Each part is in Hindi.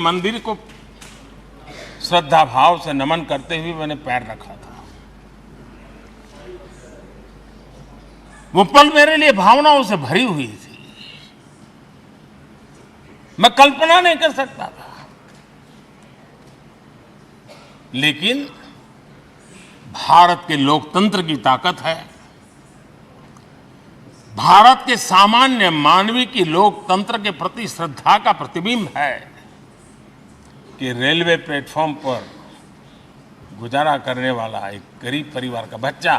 मंदिर को श्रद्धा भाव से नमन करते हुए मैंने पैर रखा था। वो पल मेरे लिए भावनाओं से भरी हुई थी। मैं कल्पना नहीं कर सकता था, लेकिन भारत के लोकतंत्र की ताकत है, भारत के सामान्य मानवी की लोकतंत्र के प्रति श्रद्धा का प्रतिबिंब है कि रेलवे प्लेटफॉर्म पर गुजारा करने वाला एक गरीब परिवार का बच्चा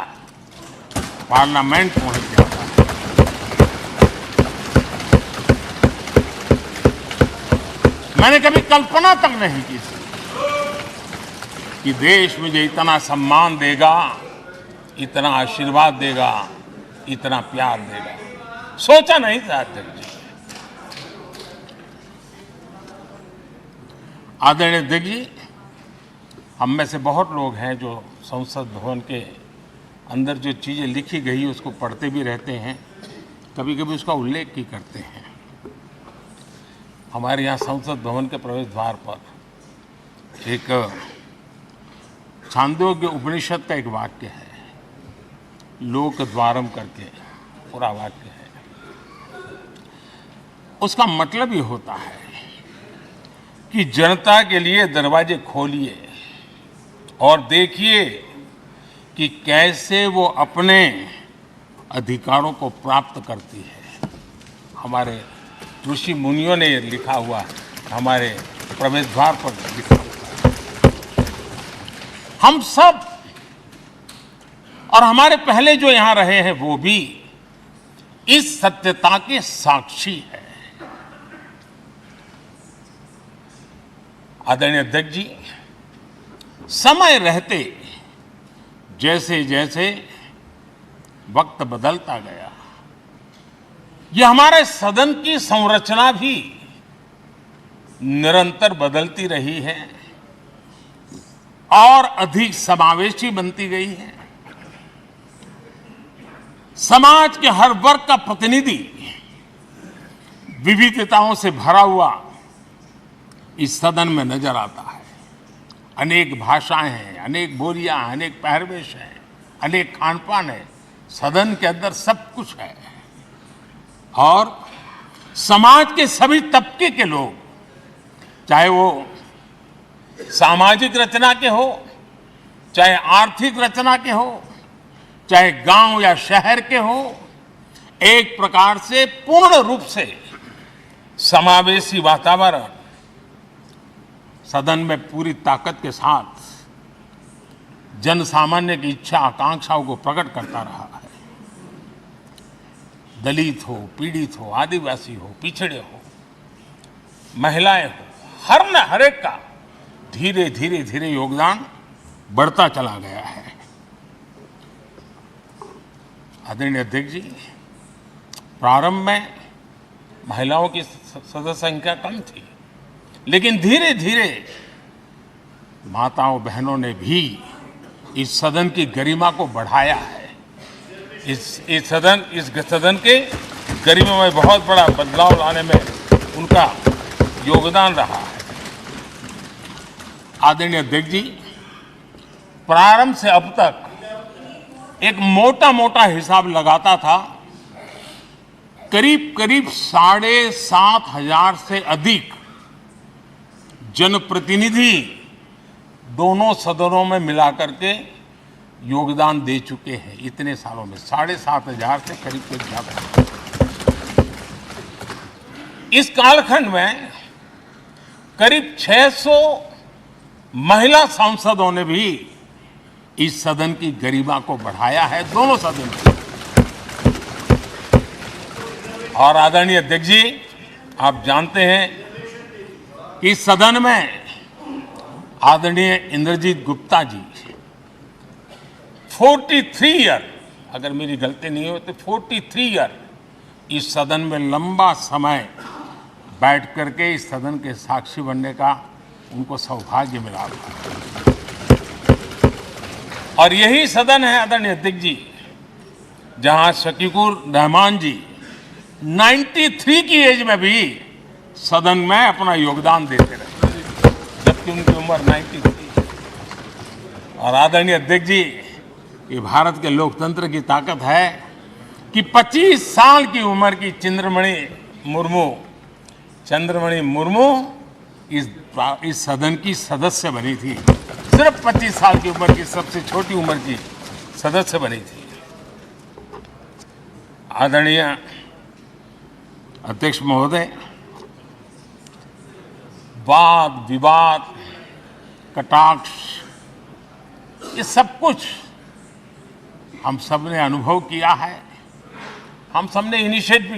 पार्लियामेंट पहुंच गया था। मैंने कभी कल्पना तक नहीं की थी कि देश मुझे इतना सम्मान देगा, इतना आशीर्वाद देगा, इतना प्यार देगा। सोचा नहीं था अध्यक्ष जी। आदरणीय अध्यक्ष जी, हम में से बहुत लोग हैं जो संसद भवन के अंदर जो चीज़ें लिखी गई उसको पढ़ते भी रहते हैं, कभी कभी उसका उल्लेख भी करते हैं। हमारे यहाँ संसद भवन के प्रवेश द्वार पर एक छांदोग्य उपनिषद का एक वाक्य है, लोक द्वारम करके पूरा वाक्य है। उसका मतलब ये होता है कि जनता के लिए दरवाजे खोलिए और देखिए कि कैसे वो अपने अधिकारों को प्राप्त करती है। हमारे ऋषि मुनियों ने लिखा हुआ है, हमारे प्रवेश द्वार पर लिखा हुआ है। हम सब और हमारे पहले जो यहां रहे हैं वो भी इस सत्यता के साक्षी है। आदरणीय अध्यक्ष जी, समय रहते जैसे जैसे वक्त बदलता गया, यह हमारे सदन की संरचना भी निरंतर बदलती रही है और अधिक समावेशी बनती गई है। समाज के हर वर्ग का प्रतिनिधि विविधताओं से भरा हुआ इस सदन में नजर आता है। अनेक भाषाएं हैं, अनेक बोलियां हैं, अनेक पहरवेश हैं, अनेक खानपान है। सदन के अंदर सब कुछ है और समाज के सभी तबके के लोग, चाहे वो सामाजिक रचना के हो, चाहे आर्थिक रचना के हो, चाहे गांव या शहर के हो, एक प्रकार से पूर्ण रूप से समावेशी वातावरण सदन में पूरी ताकत के साथ जन सामान्य की इच्छा आकांक्षाओं को प्रकट करता रहा है। दलित हो, पीड़ित हो, आदिवासी हो, पिछड़े हो, महिलाएं हो, हर एक का धीरे धीरे धीरे योगदान बढ़ता चला गया है। आदरणीय अध्यक्ष जी, प्रारंभ में महिलाओं की सदस्य संख्या कम थी, लेकिन धीरे धीरे माताओं बहनों ने भी इस सदन की गरिमा को बढ़ाया है। इस सदन के गरिमा में बहुत बड़ा बदलाव लाने में उनका योगदान रहा है। आदरणीय अध्यक्ष जी, प्रारंभ से अब तक एक मोटा हिसाब लगाता था, करीब 7,500 से अधिक जनप्रतिनिधि दोनों सदनों में मिलाकर के योगदान दे चुके हैं। इतने सालों में 7,500 से करीब ज्यादा। इस कालखंड में करीब 600 महिला सांसदों ने भी इस सदन की गरिमा को बढ़ाया है, दोनों सदन की। और आदरणीय अध्यक्ष जी, आप जानते हैं कि सदन में आदरणीय इंद्रजीत गुप्ता जी 43 ईयर, अगर मेरी गलती नहीं हो तो 43 ईयर इस सदन में लंबा समय बैठ करके इस सदन के साक्षी बनने का उनको सौभाग्य मिला। और यही सदन है आदरणीय अध्यक्ष जी जहां शकीकुर रहमान जी 93 की एज में भी सदन में अपना योगदान देते रहे। जबकि उनकी उम्र 90 थी। और आदरणीय अध्यक्ष जी, ये भारत के लोकतंत्र की ताकत है कि 25 साल की उम्र की चंद्रमणि मुर्मू इस सदन की सदस्य बनी थी। सिर्फ 25 साल की उम्र की, सबसे छोटी उम्र की सदस्य बनी थी। आदरणीय अध्यक्ष महोदय, वाद विवाद, कटाक्ष, ये सब कुछ हम सब ने अनुभव किया है, हम सब ने इनिशिएट भी